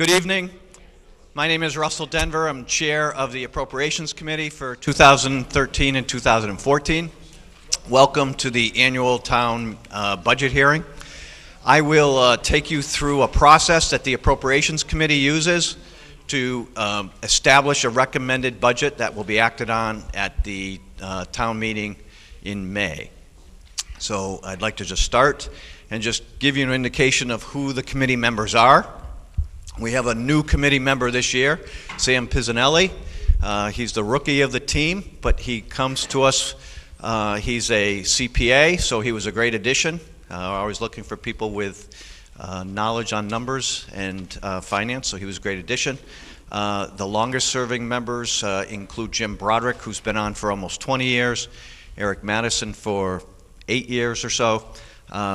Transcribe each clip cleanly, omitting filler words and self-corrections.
Good evening. My name is Russell Denver. I'm chair of the Appropriations Committee for 2013 and 2014. Welcome to the annual town budget hearing. I will take you through a process that the Appropriations Committee uses to establish a recommended budget that will be acted on at the town meeting in May. So I'd like to just start and just give you an indication of who the committee members are. We have a new committee member this year, Sam Pizzanelli. He's the rookie of the team, but he comes to us. He's a CPA, so he was a great addition. Always looking for people with knowledge on numbers and finance, so he was a great addition. The longest serving members include Jim Broderick, who's been on for almost 20 years, Eric Madison for 8 years or so.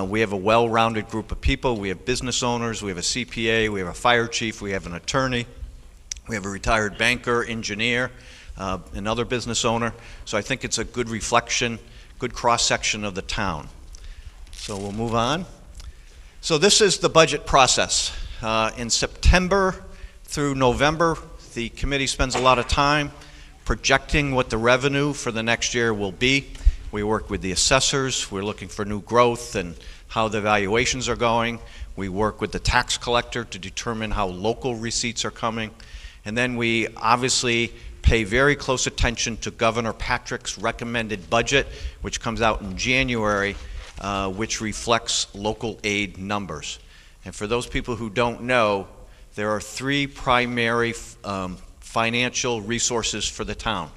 We have a well-rounded group of people. We have business owners, we have a CPA, we have a fire chief, we have an attorney, we have a retired banker, engineer, another business owner. So I think it's a good reflection, good cross-section of the town. So we'll move on. So this is the budget process. In September through November, the committee spends a lot of time projecting what the revenue for the next year will be. We work with the assessors. We're looking for new growth and how the valuations are going. We work with the tax collector to determine how local receipts are coming. And then we obviously pay very close attention to Governor Patrick's recommended budget, which comes out in January, which reflects local aid numbers. And for those people who don't know, there are three primary financial resources for the town.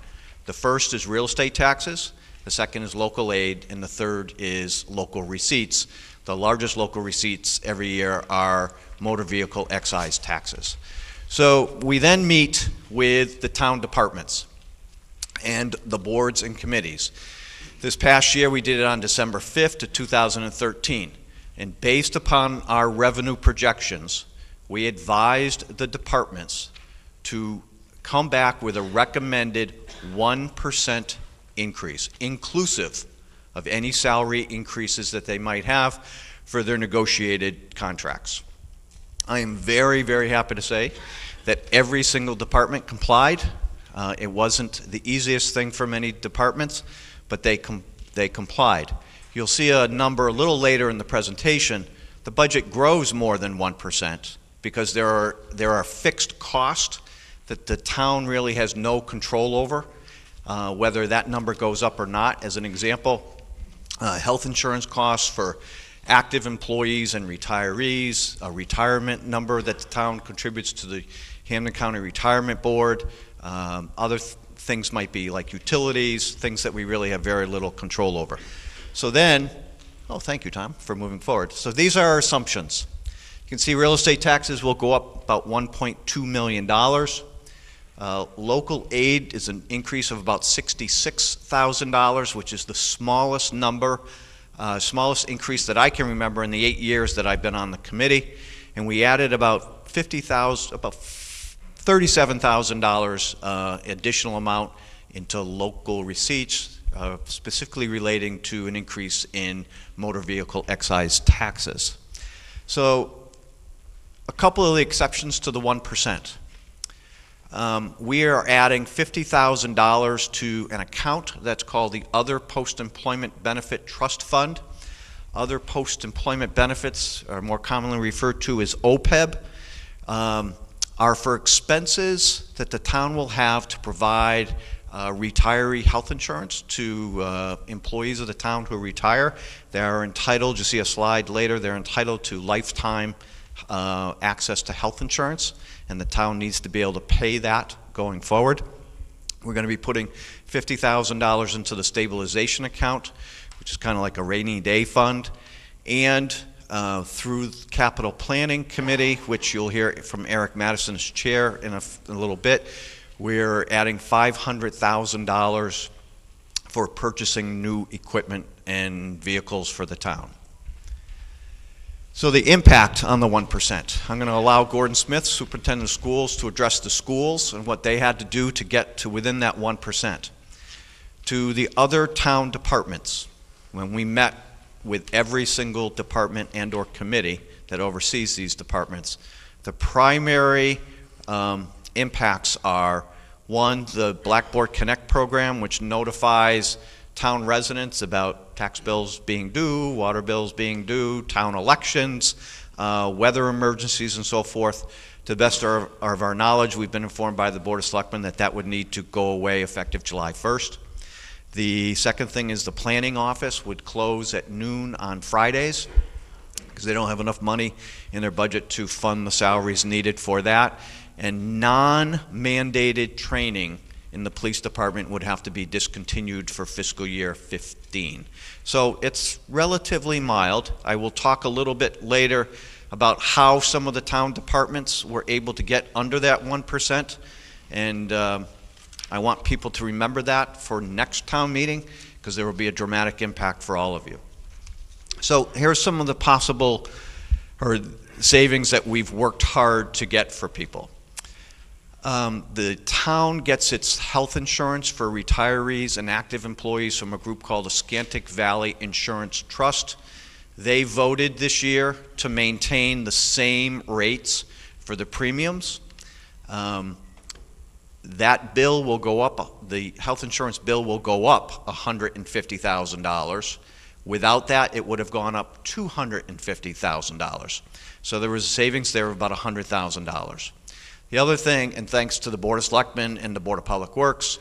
The first is real estate taxes. The second is local aid, and the third is local receipts. The largest local receipts every year are motor vehicle excise taxes. So we then meet with the town departments and the boards and committees. This past year we did it on December 5th of 2013. And based upon our revenue projections, we advised the departments to come back with a recommended 1% increase, inclusive of any salary increases that they might have for their negotiated contracts. I am very, very happy to say that every single department complied. It wasn't the easiest thing for many departments, but they complied. You'll see a number a little later in the presentation. The budget grows more than 1% because there are fixed costs that the town really has no control over. Whether that number goes up or not. As an example, health insurance costs for active employees and retirees, a retirement number that the town contributes to the Hampden County Retirement Board, other things might be like utilities, things that we really have very little control over. So then, oh, thank you, Tom, for moving forward. So these are our assumptions. You can see real estate taxes will go up about $1.2 million. Local aid is an increase of about $66,000, which is the smallest number, smallest increase that I can remember in the 8 years that I've been on the committee. And we added about $37,000 additional amount into local receipts, specifically relating to an increase in motor vehicle excise taxes. So a couple of the exceptions to the 1%. We are adding $50,000 to an account that's called the Other Post-Employment Benefit Trust Fund. Other post-employment benefits are more commonly referred to as OPEB, are for expenses that the town will have to provide retiree health insurance to employees of the town who retire. They are entitled, you see a slide later, they're entitled to lifetime access to health insurance, and the town needs to be able to pay that going forward. We're going to be putting $50,000 into the stabilization account, which is kind of like a rainy day fund, and through the Capital Planning Committee, which you'll hear from Eric Madison as chair in a little bit, we're adding $500,000 for purchasing new equipment and vehicles for the town. So the impact on the 1%. I'm going to allow Gordon Smith, Superintendent of Schools, to address the schools and what they had to do to get to within that 1%. To the other town departments, when we met with every single department and or committee that oversees these departments, The primary impacts are, one, the Blackboard Connect program, which notifies town residents about tax bills being due, water bills being due, town elections, weather emergencies, and so forth. To the best of our knowledge, we've been informed by the Board of Selectmen that that would need to go away effective July 1st. The second thing is the planning office would close at noon on Fridays because they don't have enough money in their budget to fund the salaries needed for that. And non-mandated training in the police department would have to be discontinued for fiscal year 15. So it's relatively mild. I will talk a little bit later about how some of the town departments were able to get under that 1%. And I want people to remember that for next town meeting because there will be a dramatic impact for all of you. So here's some of the possible savings that we've worked hard to get for people. The town gets its health insurance for retirees and active employees from a group called the Scantic Valley Insurance Trust. They voted this year to maintain the same rates for the premiums. That bill will go up, the health insurance bill will go up $150,000. Without that, it would have gone up $250,000. So there was a savings there of about $100,000. The other thing, and thanks to the Board of Selectmen and the Board of Public Works,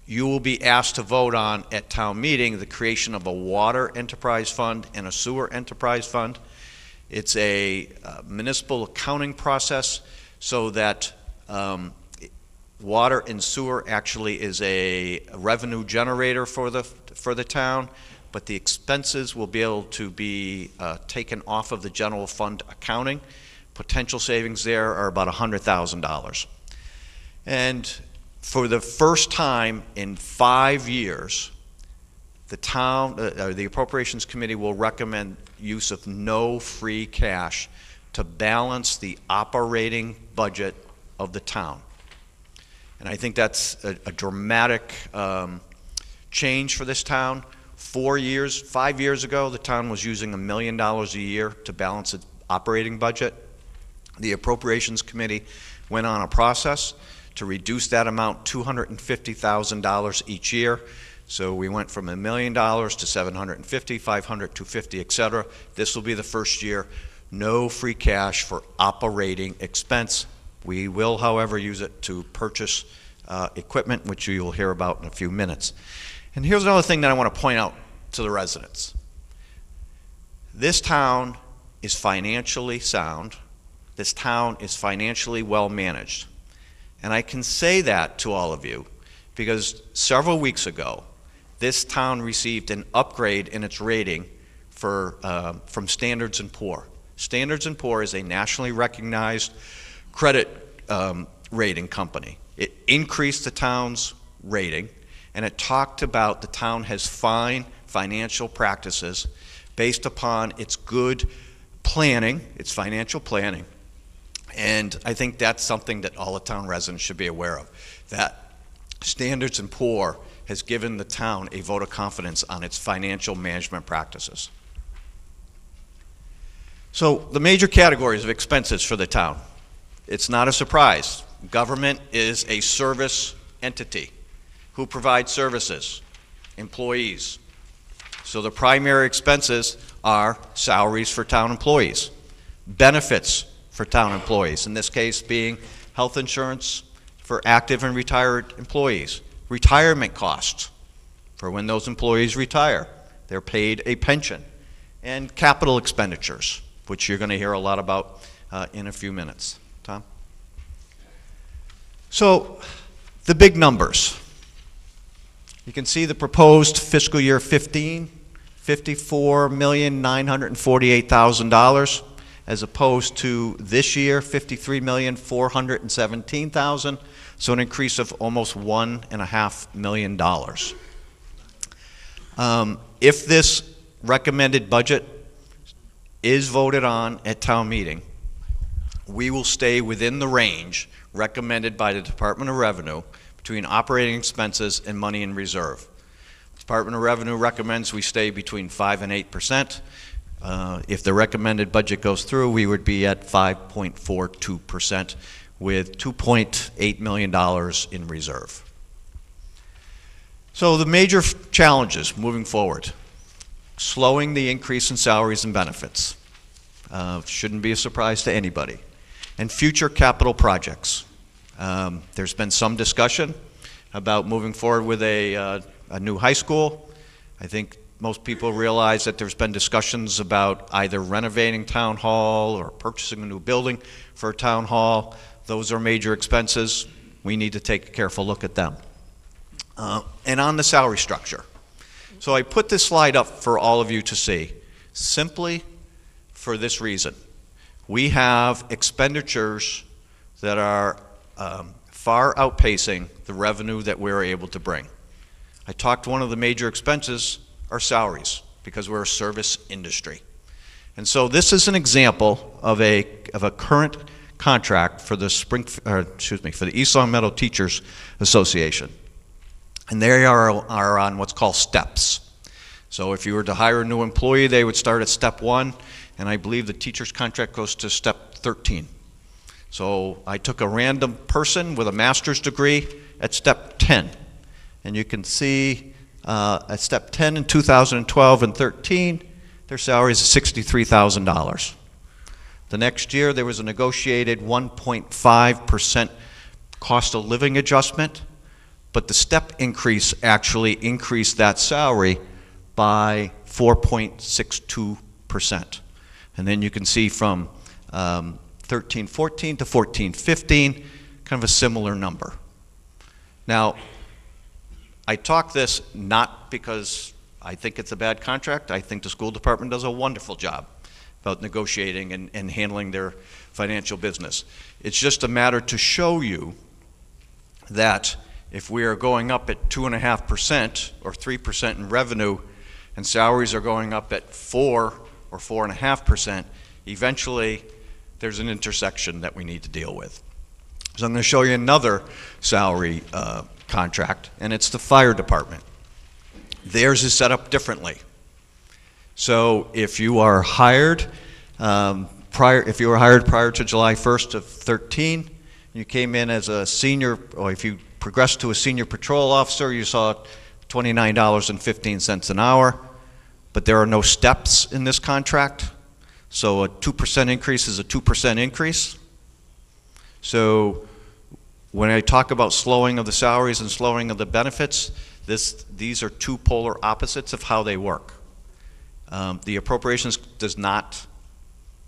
you will be asked to vote on at town meeting the creation of a water enterprise fund and a sewer enterprise fund. It's a municipal accounting process so that water and sewer actually is a revenue generator for the town, but the expenses will be able to be taken off of the general fund accounting. Potential savings there are about $100,000. And for the first time in 5 years, the town, the Appropriations Committee will recommend use of no free cash to balance the operating budget of the town. And I think that's a dramatic change for this town. 5 years ago, the town was using $1 million a year to balance its operating budget. The Appropriations Committee went on a process to reduce that amount $250,000 each year. So we went from $1 million to $750,000, $500,000, $250,000, etc. This will be the first year. No free cash for operating expense. We will, however, use it to purchase equipment, which you will hear about in a few minutes. And here's another thing that I want to point out to the residents. This town is financially sound. This town is financially well managed. And I can say that to all of you because several weeks ago, this town received an upgrade in its rating from Standards & Poor's. Standards & Poor's is a nationally recognized credit rating company. It increased the town's rating, and it talked about the town has fine financial practices based upon its good planning, its financial planning. And I think that's something that all the town residents should be aware of, that Standards & Poor's has given the town a vote of confidence on its financial management practices. So the major categories of expenses for the town. It's not a surprise. Government is a service entity. Who provides services? Employees. So the primary expenses are salaries for town employees, benefits for town employees, in this case being health insurance for active and retired employees, retirement costs for when those employees retire. They're paid a pension, and capital expenditures, which you're going to hear a lot about in a few minutes. Tom? So the big numbers. You can see the proposed fiscal year 15, $54,948,000, as opposed to this year, $53,417,000, so an increase of almost $1.5 million. If this recommended budget is voted on at town meeting, we will stay within the range recommended by the Department of Revenue between operating expenses and money in reserve. The Department of Revenue recommends we stay between 5% and 8%. If the recommended budget goes through, we would be at 5.42% with $2.8 million in reserve. So the major challenges moving forward: slowing the increase in salaries and benefits. Shouldn't be a surprise to anybody. And future capital projects. There's been some discussion about moving forward with a new high school. I think most people realize that there's been discussions about either renovating town hall or purchasing a new building for a town hall. Those are major expenses. We need to take a careful look at them. And on the salary structure. So I put this slide up for all of you to see, simply for this reason. We have expenditures that are far outpacing the revenue that we're able to bring. I talked one of the major expenses are salaries, because we're a service industry. And so this is an example of a current contract for the for the East Long Meadow Teachers Association. And they are on what's called steps. So if you were to hire a new employee, they would start at step 1, and I believe the teacher's contract goes to step 13. So I took a random person with a master's degree at step 10. And you can see at step 10 in 2012 and 13, their salary is $63,000. The next year, there was a negotiated 1.5% cost of living adjustment, but the step increase actually increased that salary by 4.62%. And then you can see from 13-14 to 14-15, kind of a similar number. Now, I talk this not because I think it's a bad contract. I think the school department does a wonderful job about negotiating and handling their financial business. It's just a matter to show you that if we are going up at 2.5% or 3% in revenue and salaries are going up at 4 or 4.5%, eventually there's an intersection that we need to deal with. So I'm going to show you another salary contract, and it's the fire department. Theirs is set up differently. So if you are hired prior to July 1st of 13, you came in as a senior, or if you progressed to a senior patrol officer, you saw $29.15 an hour, but there are no steps in this contract. So a 2% increase is a 2% increase. So when I talk about slowing of the salaries and slowing of the benefits, these are two polar opposites of how they work. The appropriations does not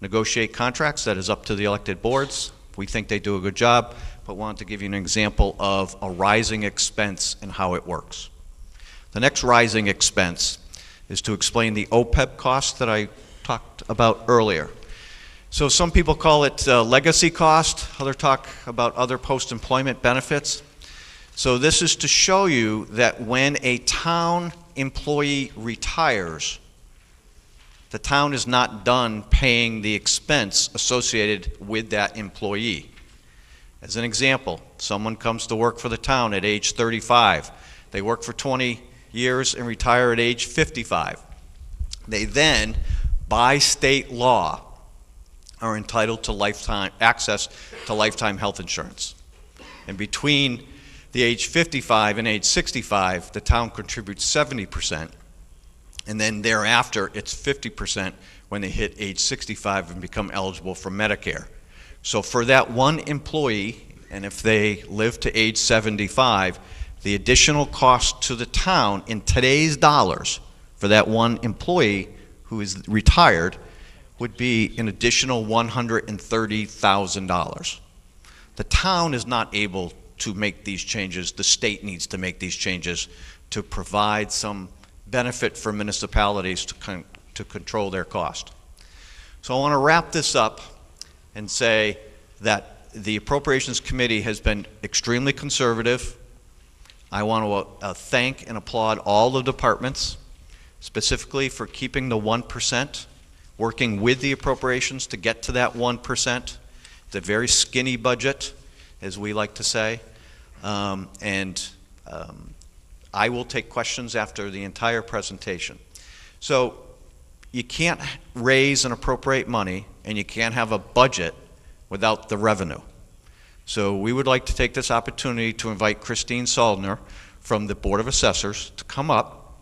negotiate contracts. That is up to the elected boards. We think they do a good job, but wanted to give you an example of a rising expense and how it works. The next rising expense is to explain the OPEB cost that I talked about earlier. So some people call it legacy cost, others talk about other post-employment benefits. So this is to show you that when a town employee retires, the town is not done paying the expense associated with that employee. As an example, someone comes to work for the town at age 35. They work for 20 years and retire at age 55. They then, by state law, are entitled to access to lifetime health insurance. And between the age 55 and age 65, the town contributes 70%, and then thereafter it's 50% when they hit age 65 and become eligible for Medicare. So for that one employee, and if they live to age 75, the additional cost to the town in today's dollars for that one employee who is retired would be an additional $130,000. The town is not able to make these changes. The state needs to make these changes to provide some benefit for municipalities to control their cost. So I want to wrap this up and say that the Appropriations Committee has been extremely conservative. I want to thank and applaud all the departments, specifically for keeping the 1%, working with the appropriations to get to that 1%. It's a very skinny budget, as we like to say. I will take questions after the entire presentation. So you can't raise and appropriate money, and you can't have a budget without the revenue. So we would like to take this opportunity to invite Christine Soldner from the Board of Assessors to come up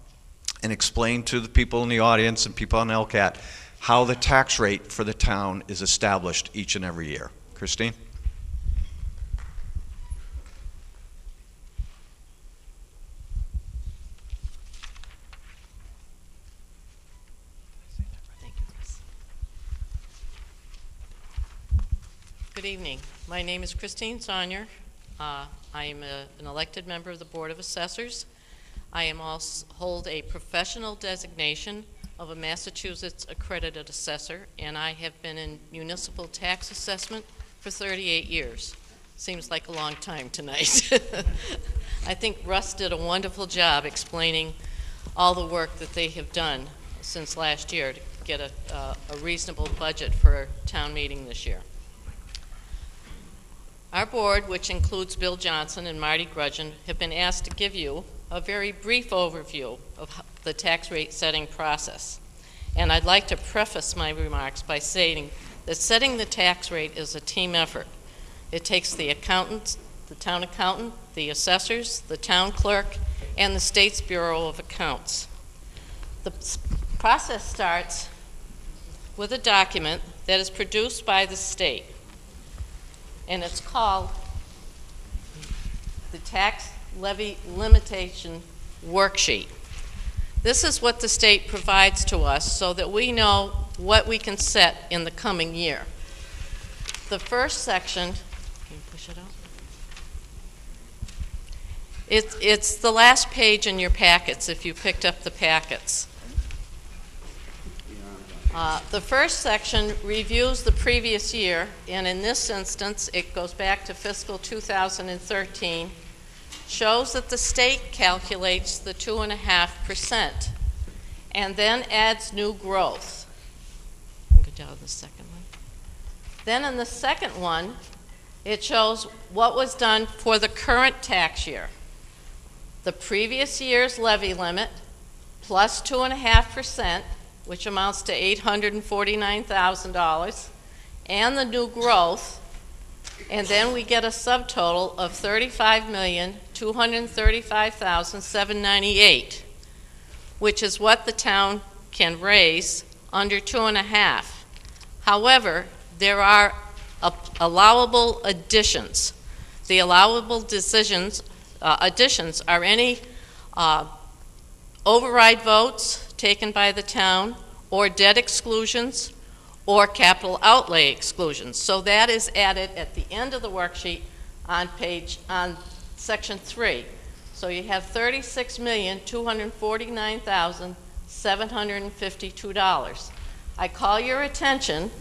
and explain to the people in the audience and people on LCAT how the tax rate for the town is established each and every year. Christine? Good evening. My name is Christine Soldner. I am an elected member of the Board of Assessors. I am also hold a professional designation of a Massachusetts accredited assessor, and I have been in municipal tax assessment for 38 years. Seems like a long time tonight. I think Russ did a wonderful job explaining all the work that they have done since last year to get a reasonable budget for town meeting this year. Our board, which includes Bill Johnson and Marty Grudgeon, have been asked to give you a very brief overview of the tax rate setting process. And I'd like to preface my remarks by saying that setting the tax rate is a team effort. It takes the accountants, the town accountant, the assessors, the town clerk, and the state's Bureau of Accounts. The process starts with a document that is produced by the state, and it's called the Tax Levy Limitation Worksheet. This is what the state provides to us so that we know what we can set in the coming year. The first section, can you push it out? It's the last page in your packets if you picked up the packets. The first section reviews the previous year, and in this instance, it goes back to fiscal 2013, shows that the state calculates the 2.5% and then adds new growth. Go down to the second one. Then in the second one, it shows what was done for the current tax year. The previous year's levy limit plus 2.5%, which amounts to $849,000, and the new growth, and then we get a subtotal of $35,235,798, which is what the town can raise under 2.5. However, there are allowable additions. The allowable additions are any override votes taken by the town, or debt exclusions, or capital outlay exclusions. So that is added at the end of the worksheet on section 3. So you have $36,249,752. I call your attention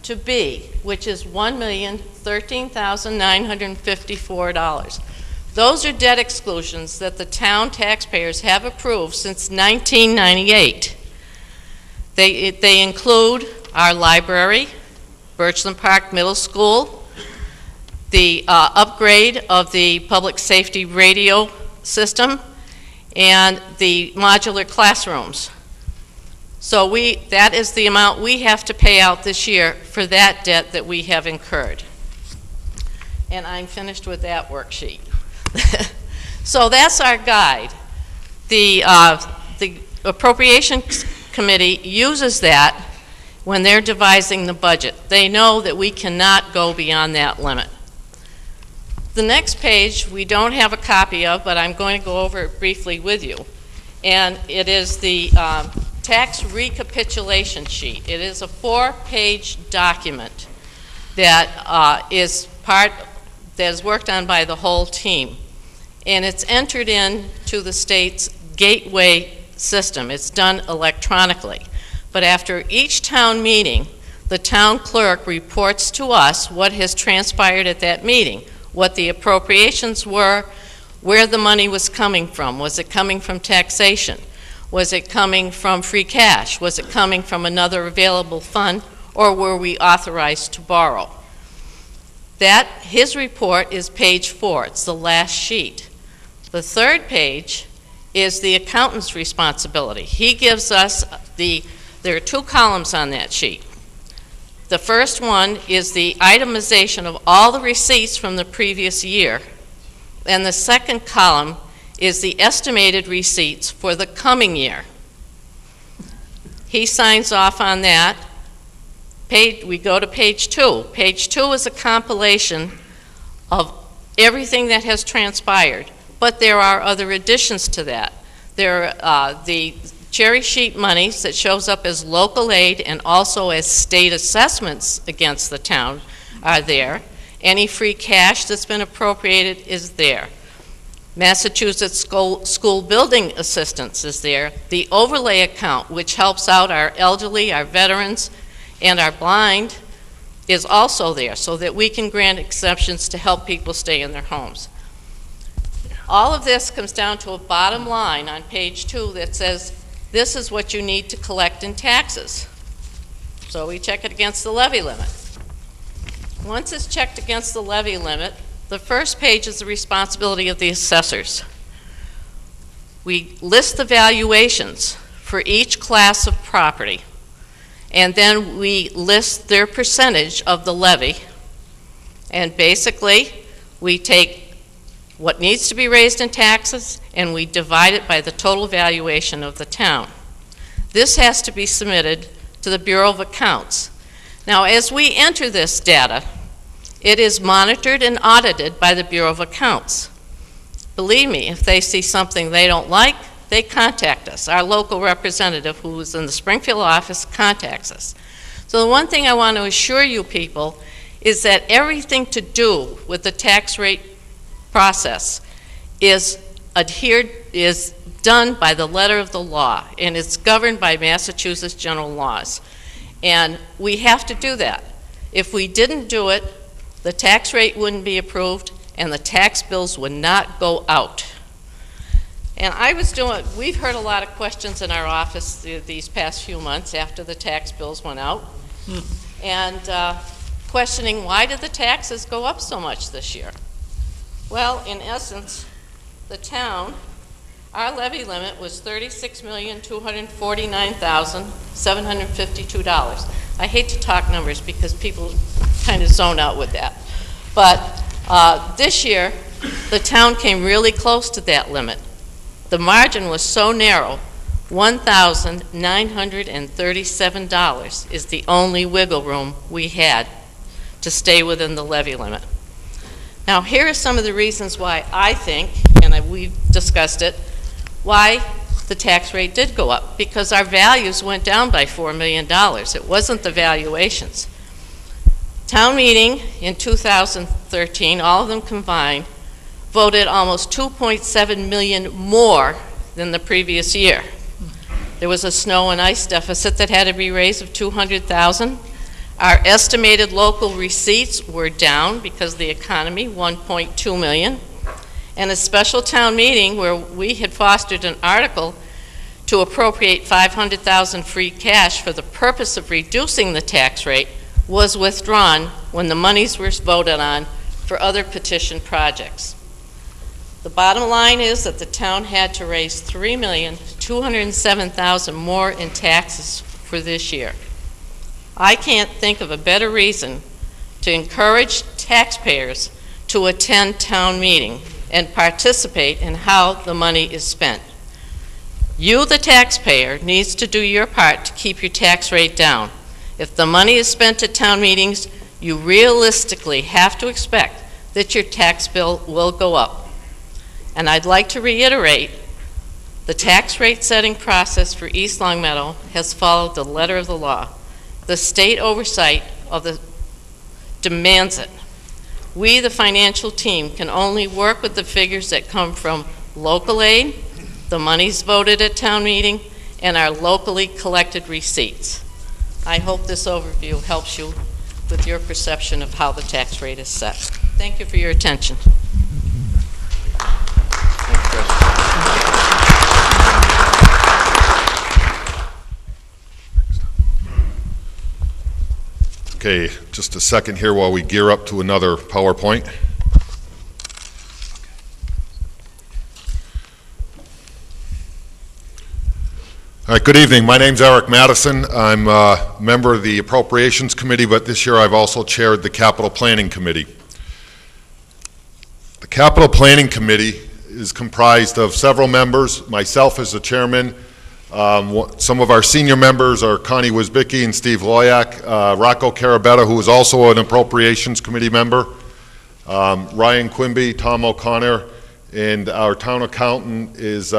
to B, which is $1,013,954. Those are debt exclusions that the town taxpayers have approved since 1998. They include our library, Birchland Park Middle School, the upgrade of the public safety radio system, and the modular classrooms. So that is the amount we have to pay out this year for that debt that we have incurred. And I'm finished with that worksheet. So that's our guide. The Appropriations Committee uses that when they're devising the budget. They know that we cannot go beyond that limit. The next page we don't have a copy of, but I'm going to go over it briefly with you. And it is the tax recapitulation sheet. It is a 4-page document that is worked on by the whole team. And it's entered into the state's gateway system. It's done electronically. But after each town meeting, the town clerk reports to us what has transpired at that meeting, what the appropriations were, where the money was coming from. Was it coming from taxation? Was it coming from free cash? Was it coming from another available fund? Or were we authorized to borrow? His report is page 4. It's the last sheet. The third page is the accountant's responsibility. He gives us the There are two columns on that sheet. The first one is the itemization of all the receipts from the previous year, and the second column is the estimated receipts for the coming year. He signs off on that. We go to page 2. Page 2 is a compilation of everything that has transpired, but there are other additions to that. There are the cherry sheet monies that shows up as local aid and also as state assessments against the town are there. Any free cash that's been appropriated is there. Massachusetts school building assistance is there. The overlay account, which helps out our elderly, our veterans, and our blind, is also there so that we can grant exceptions to help people stay in their homes. All of this comes down to a bottom line on page 2 that says, this is what you need to collect in taxes. So we check it against the levy limit. Once it's checked against the levy limit, the first page is the responsibility of the assessors. We list the valuations for each class of property, and then we list their percentage of the levy. And basically, we take what needs to be raised in taxes and we divide it by the total valuation of the town. This has to be submitted to the Bureau of Accounts. Now, as we enter this data, it is monitored and audited by the Bureau of Accounts. Believe me, if they see something they don't like, they contact us. Our local representative, who is in the Springfield office, contacts us. So the one thing I want to assure you people is that everything to do with the tax rate process is done by the letter of the law, and it's governed by Massachusetts general laws. And we have to do that. If we didn't do it, the tax rate wouldn't be approved and the tax bills would not go out. And we've heard a lot of questions in our office these past few months after the tax bills went out, and questioning why did the taxes go up so much this year? Well, in essence, the town, our levy limit was $36,249,752. I hate to talk numbers because people kind of zone out with that. But this year, the town came really close to that limit. The margin was so narrow, $1,937 is the only wiggle room we had to stay within the levy limit. Now, here are some of the reasons why I think, and we've discussed it, why the tax rate did go up. Because our values went down by $4 million. It wasn't the valuations. Town meeting in 2013, all of them combined, voted almost 2.7 million more than the previous year. There was a snow and ice deficit that had to be raised of 200,000. Our estimated local receipts were down because of the economy, 1.2 million. And a special town meeting where we had fostered an article to appropriate 500,000 free cash for the purpose of reducing the tax rate was withdrawn when the monies were voted on for other petition projects. The bottom line is that the town had to raise $3,207,000 more in taxes for this year. I can't think of a better reason to encourage taxpayers to attend town meeting and participate in how the money is spent. You, the taxpayer, needs to do your part to keep your tax rate down. If the money is spent at town meetings, you realistically have to expect that your tax bill will go up. And I'd like to reiterate, the tax rate setting process for East Longmeadow has followed the letter of the law. The state oversight of demands it. We, the financial team, can only work with the figures that come from local aid, the monies voted at town meeting, and our locally collected receipts. I hope this overview helps you with your perception of how the tax rate is set. Thank you for your attention. Okay, just a second here while we gear up to another PowerPoint. All right, good evening. My name's Eric Madison. I'm a member of the Appropriations Committee, but this year I've also chaired the Capital Planning Committee. The Capital Planning Committee is comprised of several members, myself as the chairman. Some of our senior members are Connie Wisbicki and Steve Loyak, Rocco Carabetta, who is also an Appropriations Committee member, Ryan Quimby, Tom O'Connor, and our town accountant is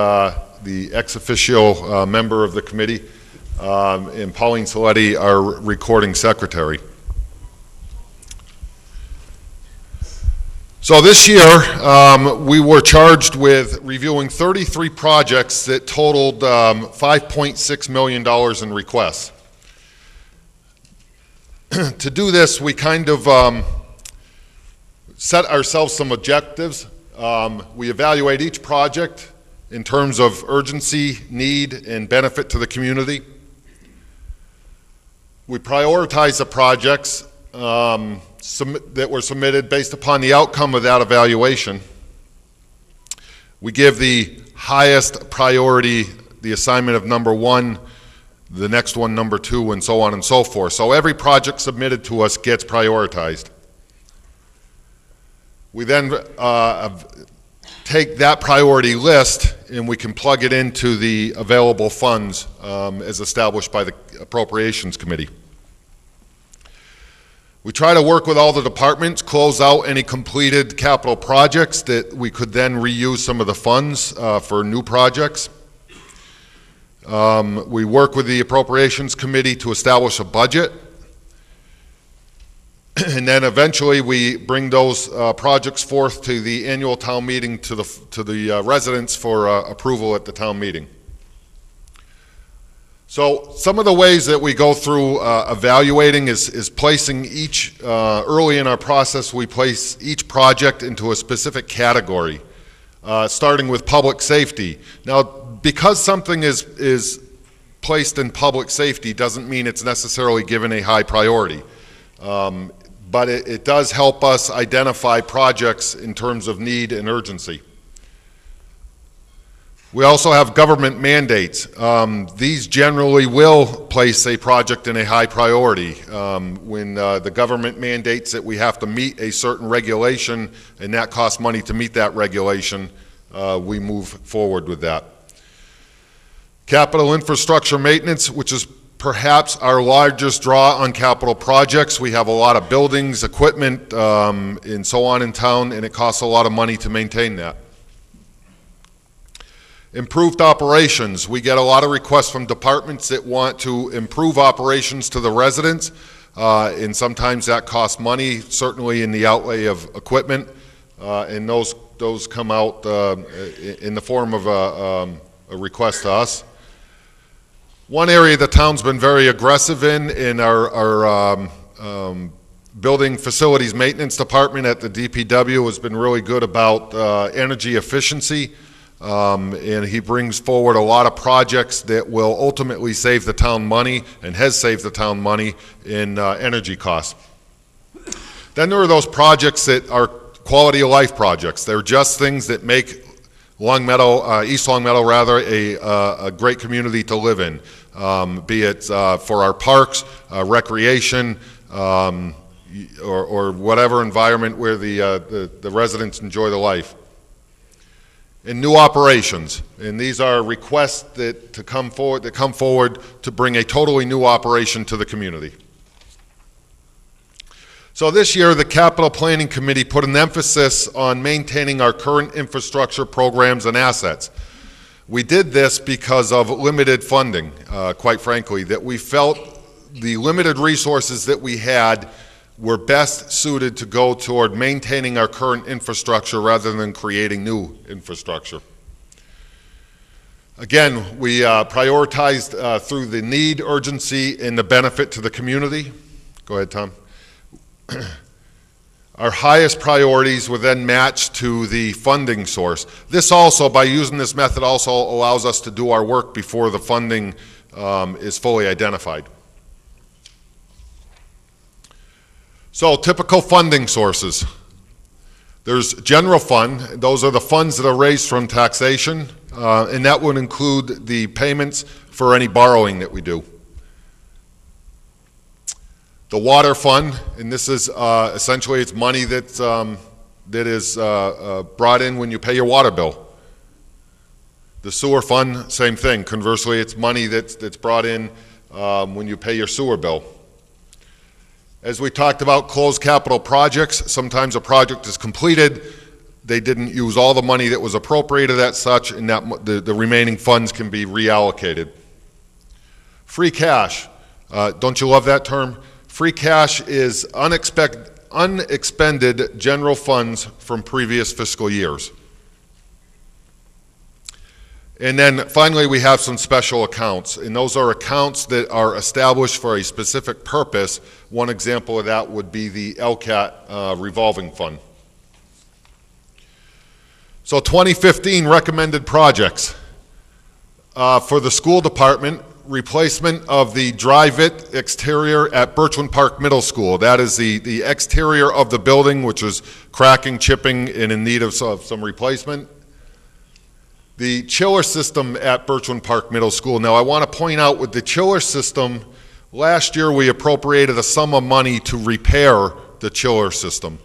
the ex officio member of the committee, and Pauline Saletti, our recording secretary. So this year, we were charged with reviewing 33 projects that totaled $5.6 million in requests. To do this, we kind of set ourselves some objectives. We evaluate each project in terms of urgency, need, and benefit to the community. We prioritize the projects that were submitted based upon the outcome of that evaluation. We give the highest priority the assignment of number 1, the next one number 2, and so on and so forth. So every project submitted to us gets prioritized. We then take that priority list and we can plug it into the available funds as established by the Appropriations Committee. We try to work with all the departments, close out any completed capital projects that we could then reuse some of the funds for new projects. We work with the Appropriations Committee to establish a budget. And then eventually we bring those projects forth to the annual town meeting to the residents for approval at the town meeting. So some of the ways that we go through evaluating is placing each, early in our process, we place each project into a specific category, starting with public safety. Now, because something is placed in public safety doesn't mean it's necessarily given a high priority. But it does help us identify projects in terms of need and urgency. We also have government mandates. These generally will place a project in a high priority. When the government mandates that we have to meet a certain regulation and that costs money to meet that regulation, we move forward with that. Capital infrastructure maintenance, which is perhaps our largest draw on capital projects. We have a lot of buildings, equipment, and so on in town, and it costs a lot of money to maintain that. Improved operations. We get a lot of requests from departments that want to improve operations to the residents, and sometimes that costs money, certainly in the outlay of equipment, and those come out in the form of a request to us. One area the town's been very aggressive in our building facilities maintenance department at the DPW has been really good about energy efficiency, and he brings forward a lot of projects that will ultimately save the town money and has saved the town money in energy costs. Then there are those projects that are quality of life projects. They're just things that make Long Meadow, East Long Meadow rather, a great community to live in, be it for our parks, recreation, or whatever environment where the residents enjoy the life. And new operations, and these are requests that come forward to bring a totally new operation to the community. So this year, the Capital Planning Committee put an emphasis on maintaining our current infrastructure programs and assets. We did this because of limited funding, quite frankly, that we felt the limited resources that we had were best suited to go toward maintaining our current infrastructure rather than creating new infrastructure. Again, we prioritized through the need, urgency, and the benefit to the community. Go ahead, Tom. Our highest priorities were then matched to the funding source. This also, by using this method, also allows us to do our work before the funding is fully identified. So, typical funding sources. There's general fund. Those are the funds that are raised from taxation, and that would include the payments for any borrowing that we do. The water fund, and this is essentially it's money that is brought in when you pay your water bill. The sewer fund, same thing. Conversely, it's money that's brought in when you pay your sewer bill. As we talked about closed capital projects, sometimes a project is completed, they didn't use all the money that was appropriated as such, and that the remaining funds can be reallocated. Free cash, don't you love that term? Free cash is unexpended general funds from previous fiscal years. And then finally, we have some special accounts, and those are accounts that are established for a specific purpose. One example of that would be the LCAT revolving fund. So 2015 recommended projects. For the school department, replacement of the drive-it exterior at Birchland Park Middle School. That is the exterior of the building, which is cracking, chipping, and in need of some replacement. The chiller system at Birchland Park Middle School. Now, I want to point out with the chiller system, last year we appropriated a sum of money to repair the chiller system.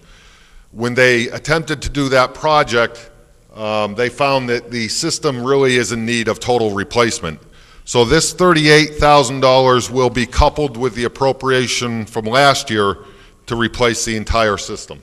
When they attempted to do that project, they found that the system really is in need of total replacement. So this $38,000 will be coupled with the appropriation from last year to replace the entire system.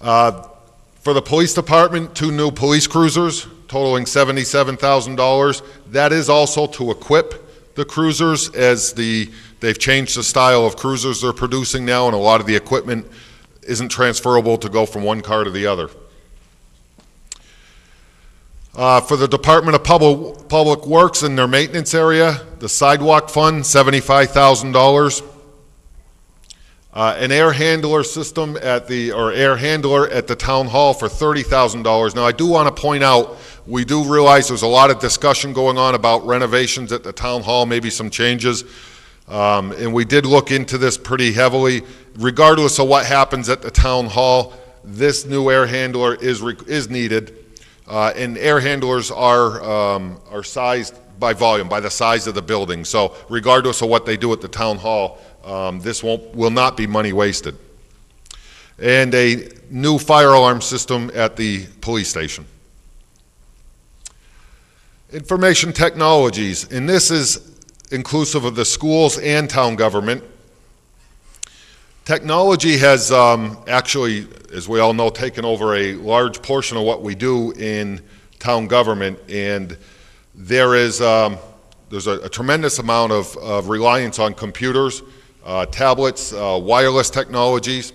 For the police department, 2 new police cruisers totaling $77,000. That is also to equip the cruisers as they've changed the style of cruisers they're producing now, and a lot of the equipment isn't transferable to go from one car to the other. For the Department of Public Works and their maintenance area, the sidewalk fund, $75,000. An air handler system air handler at the town hall for $30,000. Now, I do want to point out, we do realize there's a lot of discussion going on about renovations at the town hall, maybe some changes. And we did look into this pretty heavily. Regardless of what happens at the town hall, this new air handler is needed. And air handlers are sized by volume, by the size of the building. So regardless of what they do at the town hall, this will not be money wasted. And a new fire alarm system at the police station. Information technologies, and this is inclusive of the schools and town government. Technology has actually, as we all know, taken over a large portion of what we do in town government, and there's a tremendous amount of reliance on computers, tablets, wireless technologies.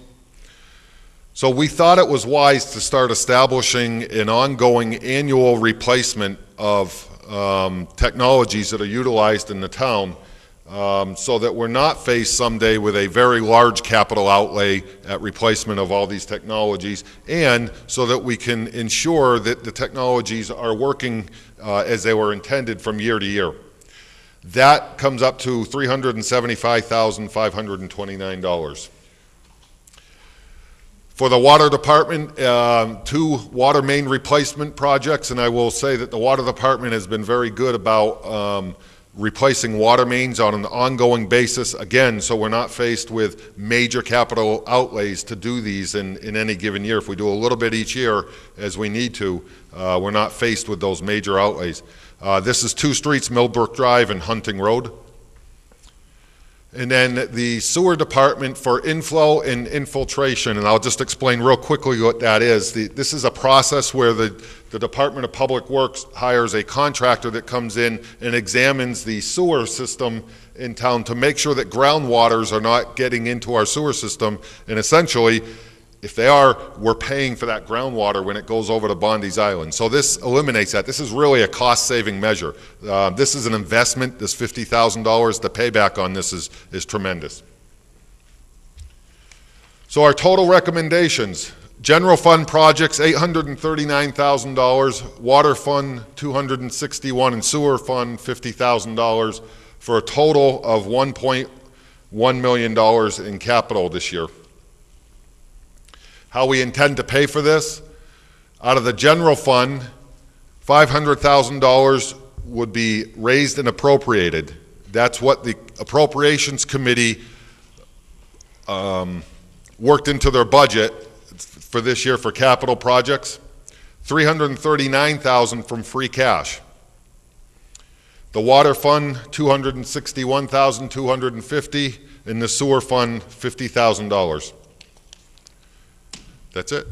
So we thought it was wise to start establishing an ongoing annual replacement of technologies that are utilized in the town, so that we're not faced someday with a very large capital outlay at replacement of all these technologies, and so that we can ensure that the technologies are working as they were intended from year to year. That comes up to $375,529. For the water department, 2 water main replacement projects, and I will say that the water department has been very good about replacing water mains on an ongoing basis, again, so we're not faced with major capital outlays to do these in any given year. If we do a little bit each year as we need to, we're not faced with those major outlays. This is 2 streets, Millbrook Drive and Hunting Road. And then the sewer department for inflow and infiltration, and I'll just explain real quickly what that is. This is a process where the Department of Public Works hires a contractor that comes in and examines the sewer system in town to make sure that groundwaters are not getting into our sewer system, and essentially, if they are, we're paying for that groundwater when it goes over to Bondi's Island. So this eliminates that. This is really a cost-saving measure. This is an investment. This $50,000, the payback on this is tremendous. So our total recommendations: general fund projects, $839,000, water fund, $261,000, and sewer fund, $50,000, for a total of $1.1 million in capital this year. How we intend to pay for this? Out of the general fund, $500,000 would be raised and appropriated. That's what the Appropriations Committee worked into their budget for this year for capital projects. $339,000 from free cash. The water fund, $261,250, and the sewer fund, $50,000. That's it.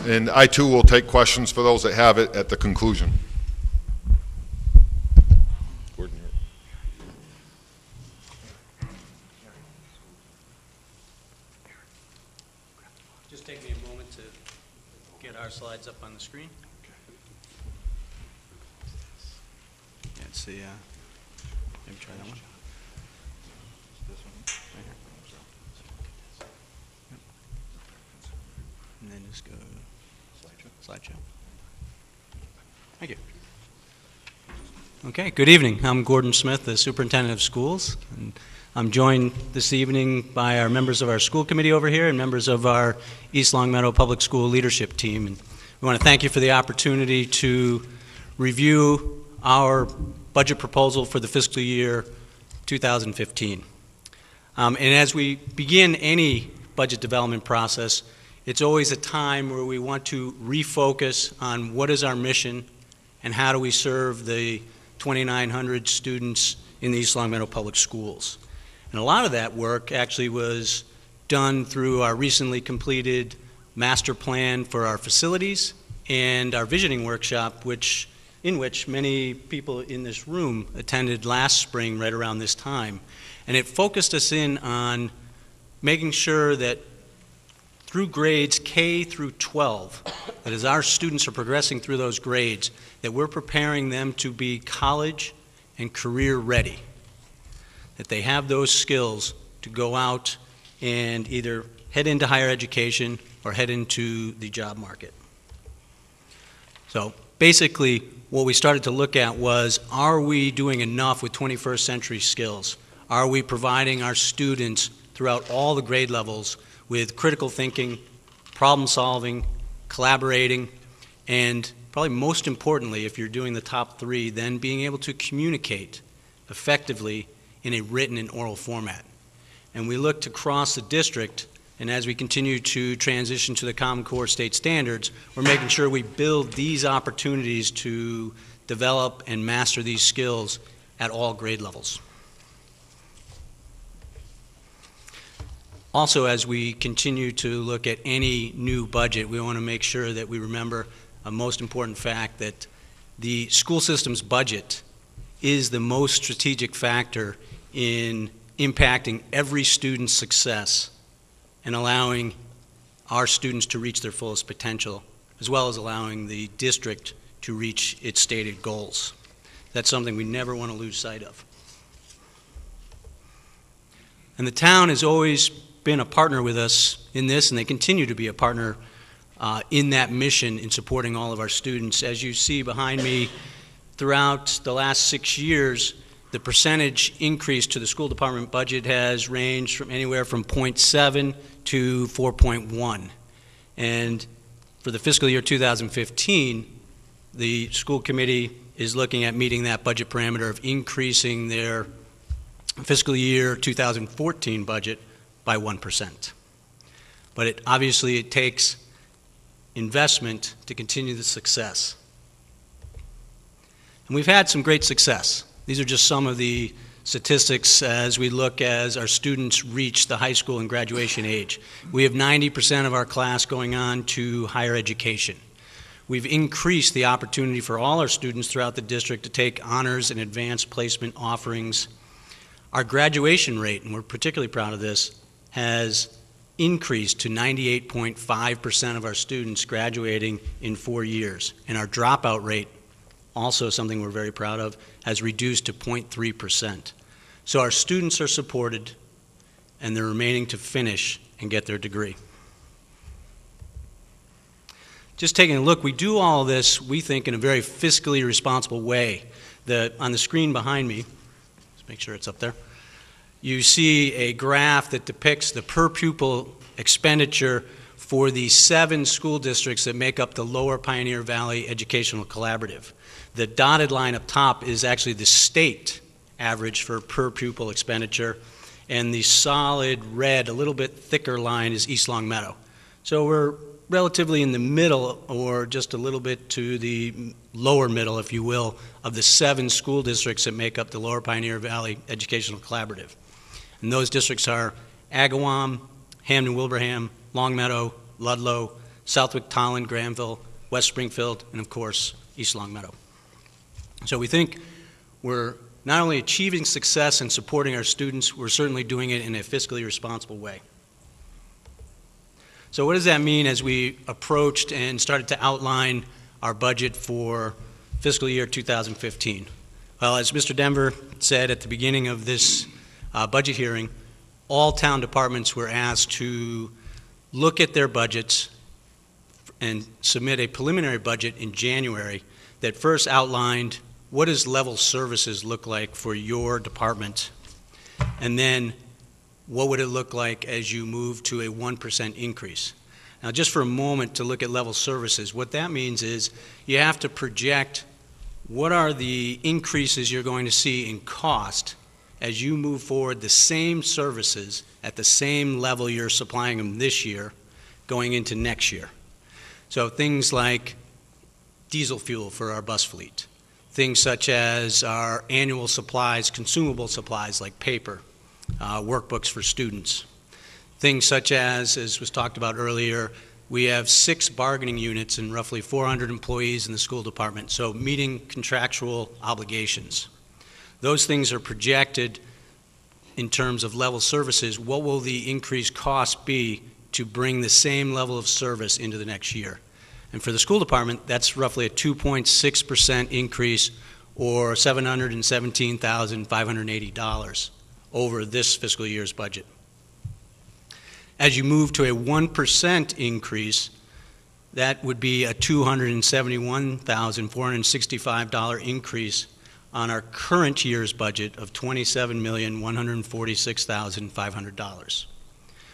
And I too will take questions for those that have it at the conclusion. Just take me a moment to get our slides up on the screen. Let's see, maybe try that one. Right here. Yep. And then just go slideshow. Thank you. Okay, good evening. I'm Gordon Smith, the Superintendent of Schools. And I'm joined this evening by our members of our school committee over here and members of our East Longmeadow Public School leadership team. And we want to thank you for the opportunity to review our budget proposal for the fiscal year 2015. And as we begin any budget development process, it's always a time where we want to refocus on what is our mission and how do we serve the 2,900 students in the East Longmeadow Public Schools. And a lot of that work actually was done through our recently completed master plan for our facilities and our visioning workshop, in which many people in this room attended last spring right around this time. And it focused us in on making sure that through grades K through 12, that as our students are progressing through those grades, that we're preparing them to be college and career ready, that they have those skills to go out and either head into higher education or head into the job market. So basically, what we started to look at was, are we doing enough with 21st century skills? Are we providing our students throughout all the grade levels with critical thinking, problem solving, collaborating, and probably most importantly, if you're doing the top three, then being able to communicate effectively in a written and oral format. And we looked across the district, and as we continue to transition to the Common Core state standards, we're making sure we build these opportunities to develop and master these skills at all grade levels. Also, as we continue to look at any new budget, we want to make sure that we remember a most important fact, that the school system's budget is the most strategic factor in impacting every student's success and allowing our students to reach their fullest potential, as well as allowing the district to reach its stated goals. That's something we never want to lose sight of. And the town has always been a partner with us in this, and they continue to be a partner in that mission in supporting all of our students. As you see behind me, throughout the last 6 years, the percentage increase to the school department budget has ranged from anywhere from 0.7 to 4.1. And for the fiscal year 2015, the school committee is looking at meeting that budget parameter of increasing their fiscal year 2014 budget by 1%. But obviously it takes investment to continue the success. And we've had some great success. These are just some of the statistics as we look as our students reach the high school and graduation age. We have 90% of our class going on to higher education. We've increased the opportunity for all our students throughout the district to take honors and advanced placement offerings. Our graduation rate, and we're particularly proud of this, has increased to 98.5% of our students graduating in 4 years. And our dropout rate, also something we're very proud of, has reduced to 0.3%. So our students are supported, and they're remaining to finish and get their degree. Just taking a look, we do all of this, we think, in a very fiscally responsible way. On the screen behind me, let's make sure it's up there, you see a graph that depicts the per pupil expenditure for the 7 school districts that make up the Lower Pioneer Valley Educational Collaborative. The dotted line up top is actually the state average for per pupil expenditure, and the solid red, a little bit thicker line is East Long Meadow. So we're relatively in the middle, or just a little bit to the lower middle, if you will, of the 7 school districts that make up the Lower Pioneer Valley Educational Collaborative. And those districts are Agawam, Hamden-Wilbraham, Longmeadow, Ludlow, Southwick, Tolland, Granville, West Springfield, and of course, East Longmeadow. So we think we're not only achieving success and supporting our students, we're certainly doing it in a fiscally responsible way. So what does that mean as we approached and started to outline our budget for fiscal year 2015? Well, as Mr. Denver said at the beginning of this budget hearing, all town departments were asked to look at their budgets and submit a preliminary budget in January that first outlined what does level services look like for your department, and then what would it look like as you move to a 1% increase. Now, just for a moment to look at level services, what that means is you have to project what are the increases you're going to see in cost as you move forward the same services at the same level you're supplying them this year going into next year. So things like diesel fuel for our bus fleet, things such as our annual supplies, consumable supplies like paper, workbooks for students, things such as was talked about earlier, we have 6 bargaining units and roughly 400 employees in the school department, so meeting contractual obligations. Those things are projected in terms of level services. What will the increased cost be to bring the same level of service into the next year? And for the school department, that's roughly a 2.6% increase, or $717,580 over this fiscal year's budget. As you move to a 1% increase, that would be a $271,465 increase on our current year's budget of $27,146,500.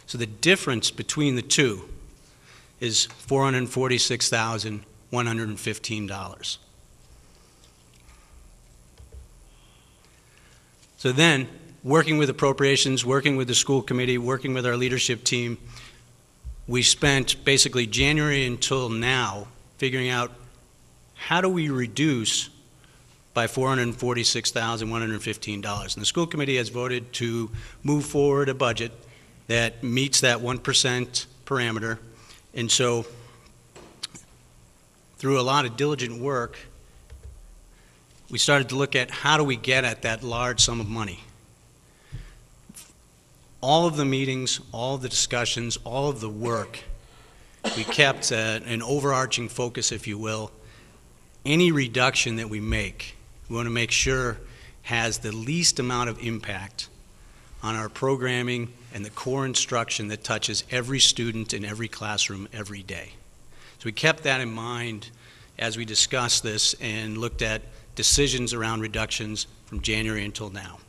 So the difference between the two is $446,115. So then, working with appropriations, working with the school committee, working with our leadership team, we spent basically January until now figuring out how do we reduce by $446,115. And the school committee has voted to move forward a budget that meets that 1% parameter. And so through a lot of diligent work, we started to look at how do we get at that large sum of money. All of the meetings, all of the discussions, all of the work, we kept an overarching focus, if you will. Any reduction that we make, we want to make sure has the least amount of impact on our programming and the core instruction that touches every student in every classroom every day. So we kept that in mind as we discussed this and looked at decisions around reductions from January until now.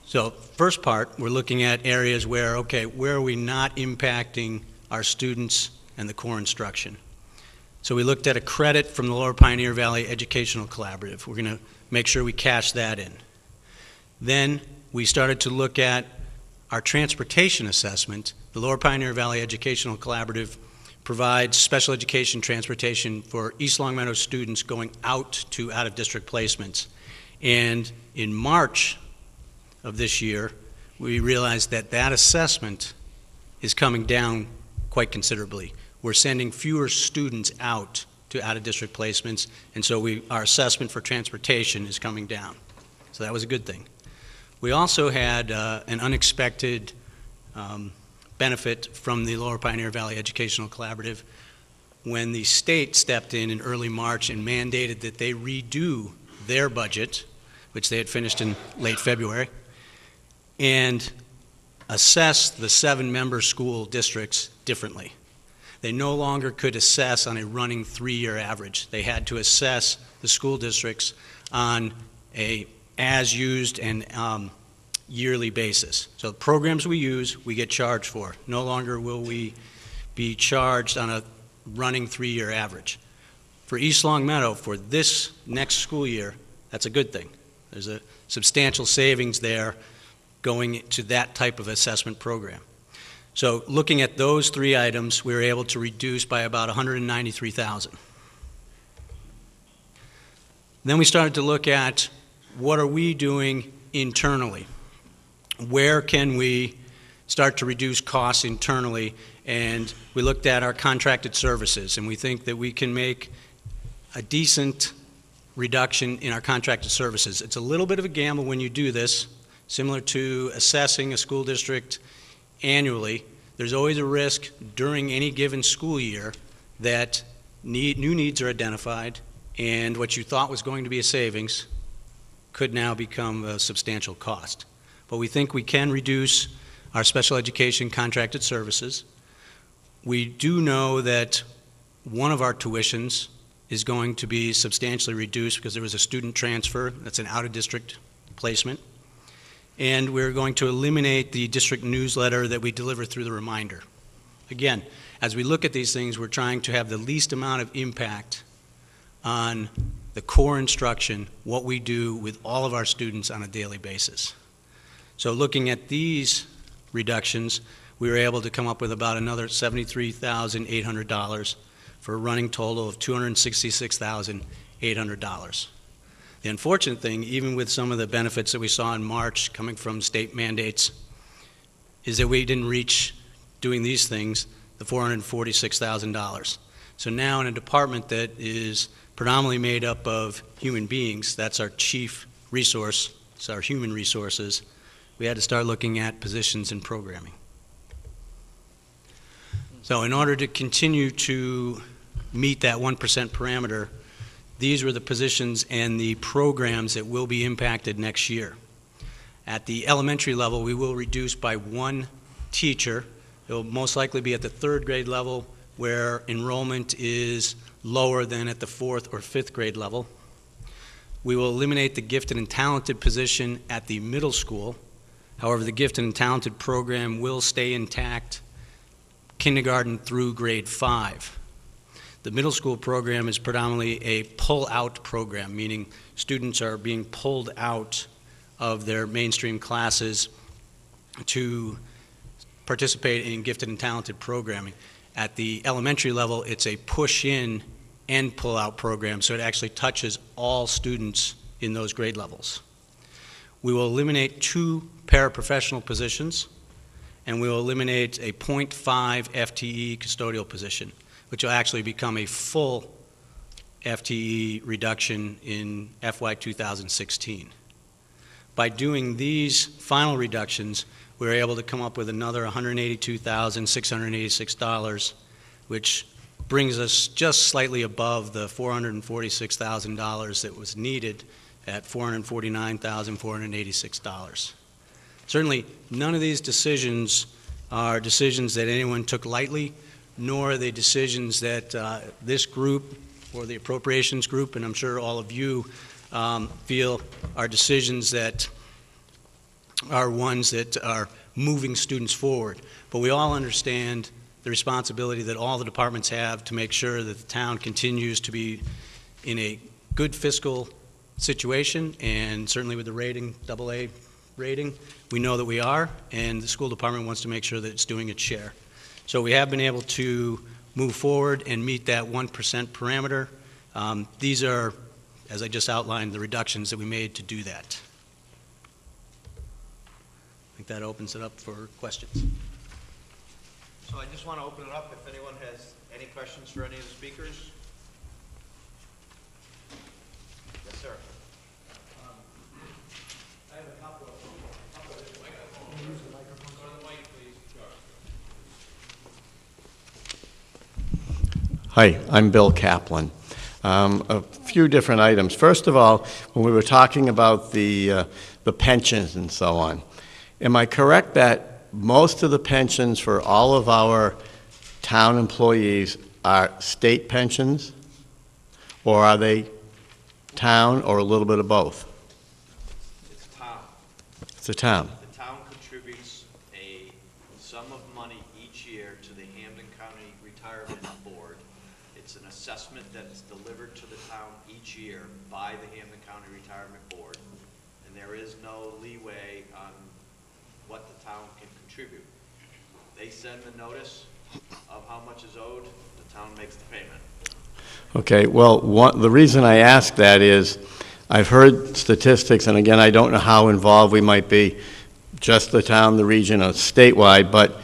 So first part, we're looking at areas where, okay, where are we not impacting our students and the core instruction? So we looked at a credit from the Lower Pioneer Valley Educational Collaborative. We're going to make sure we cash that in. Then we started to look at our transportation assessment. The Lower Pioneer Valley Educational Collaborative provides special education transportation for East Longmeadow students going out to out-of-district placements. And in March of this year, we realized that that assessment is coming down quite considerably. We're sending fewer students out to out-of-district placements, and so our assessment for transportation is coming down. So that was a good thing. We also had an unexpected benefit from the Lower Pioneer Valley Educational Collaborative when the state stepped in early March and mandated that they redo their budget, which they had finished in late February, and assess the 7-member school districts differently. They no longer could assess on a running 3-year average. They had to assess the school districts on a as-used and yearly basis. So the programs we use, we get charged for. No longer will we be charged on a running 3-year average. For East Long Meadow, for this next school year, that's a good thing. There's a substantial savings there going to that type of assessment program. So looking at those 3 items, we were able to reduce by about $193,000. Then we started to look at what are we doing internally? Where can we start to reduce costs internally? And we looked at our contracted services, and we think that we can make a decent reduction in our contracted services. It's a little bit of a gamble when you do this, similar to assessing a school district annually. There's always a risk during any given school year that new needs are identified, and what you thought was going to be a savings could now become a substantial cost. But we think we can reduce our special education contracted services. We do know that one of our tuitions is going to be substantially reduced because there was a student transfer. That's an out-of-district placement. And we're going to eliminate the district newsletter that we deliver through the reminder. Again, as we look at these things, we're trying to have the least amount of impact on the core instruction, what we do with all of our students on a daily basis. So looking at these reductions, we were able to come up with about another $73,800 for a running total of $266,800. The unfortunate thing, even with some of the benefits that we saw in March coming from state mandates, is that we didn't reach, doing these things, the $446,000. So now in a department that is predominantly made up of human beings, that's our chief resource, it's our human resources, we had to start looking at positions in programming. So in order to continue to meet that 1% parameter, these were the positions and the programs that will be impacted next year. At the elementary level, we will reduce by 1 teacher. It will most likely be at the 3rd grade level, where enrollment is lower than at the 4th or 5th grade level. We will eliminate the gifted and talented position at the middle school. However, the gifted and talented program will stay intact kindergarten through grade 5. The middle school program is predominantly a pull-out program, meaning students are being pulled out of their mainstream classes to participate in gifted and talented programming. At the elementary level, it's a push-in and pull-out program, so it actually touches all students in those grade levels. We will eliminate 2 paraprofessional positions, and we will eliminate a 0.5 FTE custodial position, which will actually become a full FTE reduction in FY 2016. By doing these final reductions, we were able to come up with another $182,686, which brings us just slightly above the $446,000 that was needed at $449,486. Certainly, none of these decisions are decisions that anyone took lightly, nor are they decisions that this group or the appropriations group, and I'm sure all of you feel are decisions that are ones that are moving students forward. But we all understand the responsibility that all the departments have to make sure that the town continues to be in a good fiscal situation, and certainly with the rating, AA rating, we know that we are, and the school department wants to make sure that it's doing its share. So we have been able to move forward and meet that 1% parameter. These are, as I just outlined, the reductions that we made to do that. I think that opens it up for questions. So I just want to open it up if anyone has any questions for any of the speakers. Yes, sir. I have a couple of use the microphone. Go to the mic, please. Hi, I'm Bill Kaplan. A few different items. First of all, when we were talking about the pensions and so on, am I correct that most of the pensions for all of our town employees are state pensions, or are they town, or a little bit of both? It's town. It's a town. each year to the Hampden County Retirement Board. It's an assessment that's delivered to the town each year by the Hampden County Retirement Board, and there is no leeway on what the town can contribute. They send the notice of how much is owed, the town makes the payment. Okay, well, the reason I ask that is I've heard statistics, and again, I don't know how involved we might be, just the town, the region, or statewide, but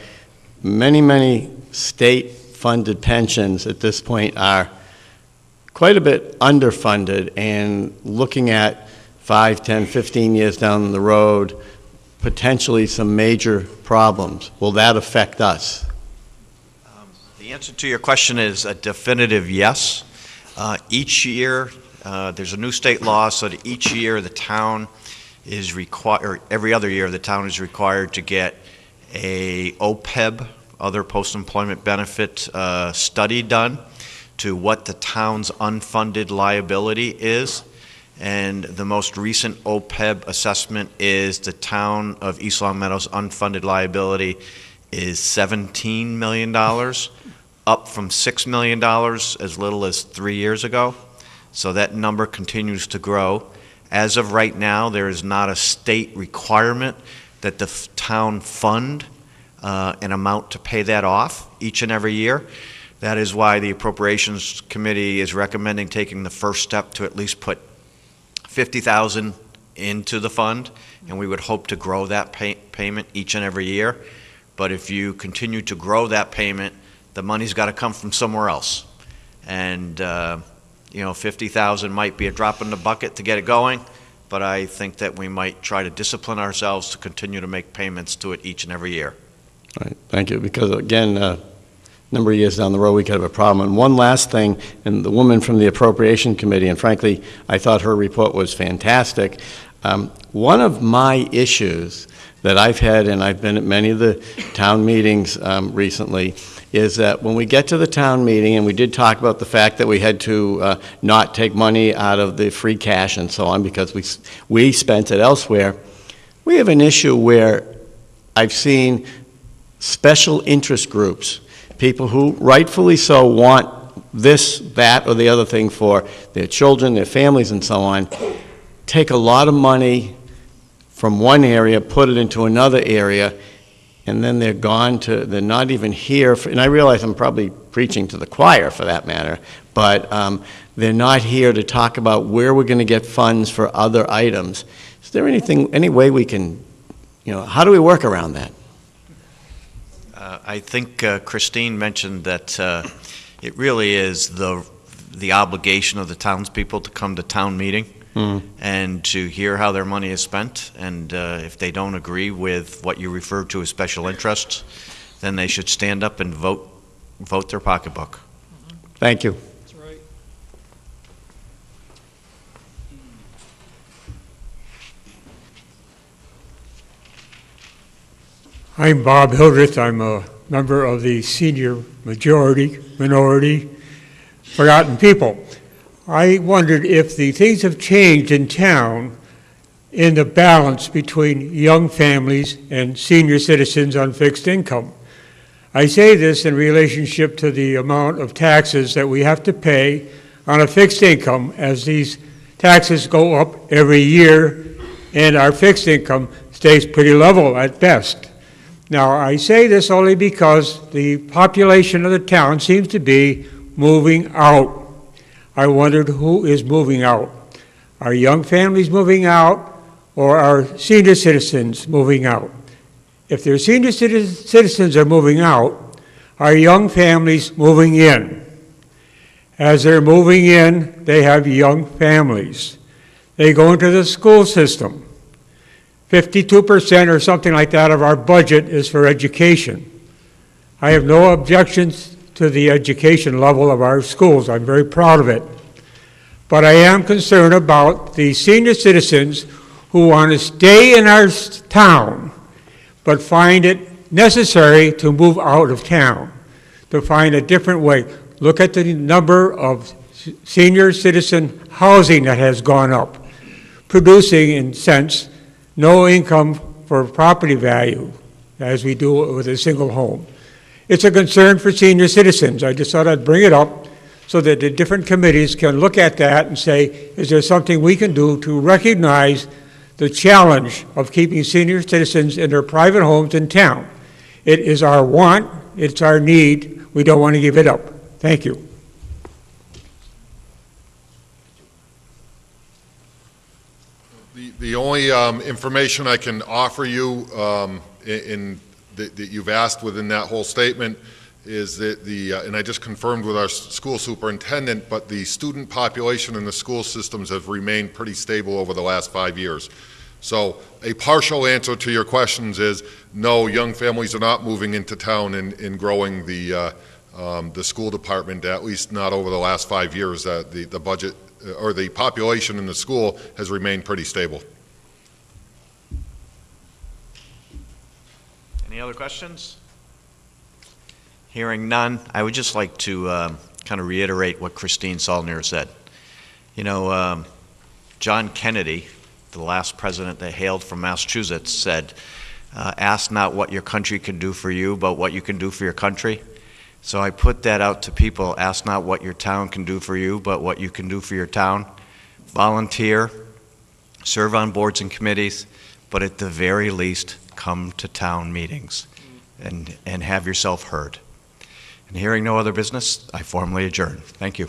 many state-funded pensions at this point are quite a bit underfunded, and looking at 5, 10, 15 years down the road, potentially some major problems. Will that affect us? The answer to your question is a definitive yes. Each year, there's a new state law, so that each year the town is required, or every other year the town is required to get a OPEB, other post-employment benefit study done to what the town's unfunded liability is. And the most recent OPEB assessment is the town of East Long Meadow's unfunded liability is $17 million, up from $6 million as little as 3 years ago. So that number continues to grow. As of right now, there is not a state requirement that the town fund an amount to pay that off each and every year. That is why the Appropriations Committee is recommending taking the first step to at least put $50,000 into the fund, and we would hope to grow that payment each and every year. But if you continue to grow that payment, the money's got to come from somewhere else. And you know, $50,000 might be a drop in the bucket to get it going, but I think that we might try to discipline ourselves to continue to make payments to it each and every year. All right, thank you. Because again, a number of years down the road, we could have a problem. And one last thing, and the woman from the Appropriation Committee, and frankly, I thought her report was fantastic. One of my issues that I've had, and I've been at many of the town meetings recently, is that when we get to the town meeting, and we did talk about the fact that we had to not take money out of the free cash and so on because we spent it elsewhere, we have an issue where I've seen special interest groups, people who rightfully so want this, that, or the other thing for their children, their families, and so on, take a lot of money from one area, put it into another area, and then they're gone to, they're not even here, and I realize I'm probably preaching to the choir for that matter, but they're not here to talk about where we're going to get funds for other items. Is there any way we can, how do we work around that? I think Christine mentioned that it really is the obligation of the townspeople to come to town meeting and to hear how their money is spent, and if they don't agree with what you refer to as special interests, then they should stand up and vote their pocketbook. Thank you. That's right. I'm Bob Hildreth. I'm a member of the senior minority forgotten people. I wondered if the things have changed in town in the balance between young families and senior citizens on fixed income. I say this in relationship to the amount of taxes that we have to pay on a fixed income, as these taxes go up every year and our fixed income stays pretty level at best. Now, I say this only because the population of the town seems to be moving out. I wondered who is moving out. Are young families moving out, or are senior citizens moving out? If their senior citizens are moving out, are young families moving in? As they're moving in, they have young families. They go into the school system. 52% or something like that of our budget is for education. I have no objections to the education level of our schools. I'm very proud of it. But I am concerned about the senior citizens who want to stay in our town but find it necessary to move out of town, to find a different way. Look at the number of senior citizen housing that has gone up, producing, in a sense, no income for property value, as we do with a single home. It's a concern for senior citizens. I just thought I'd bring it up so that the different committees can look at that and say, is there something we can do to recognize the challenge of keeping senior citizens in their private homes in town? It is our want, it's our need, we don't want to give it up. Thank you. The only information I can offer you that you've asked within that whole statement is that and I just confirmed with our school superintendent, but the student population in the school systems have remained pretty stable over the last 5 years. So a partial answer to your questions is no, young families are not moving into town and growing the school department, at least not over the last 5 years. The budget or the population in the school has remained pretty stable. Any other questions? Hearing none, I would just like to kind of reiterate what Christine Saulnier said. You know, John Kennedy, the last president that hailed from Massachusetts, said, ask not what your country can do for you, but what you can do for your country. So I put that out to people, ask not what your town can do for you, but what you can do for your town. Volunteer, serve on boards and committees, but at the very least, come to town meetings and have yourself heard. And hearing no other business, I formally adjourn. Thank you.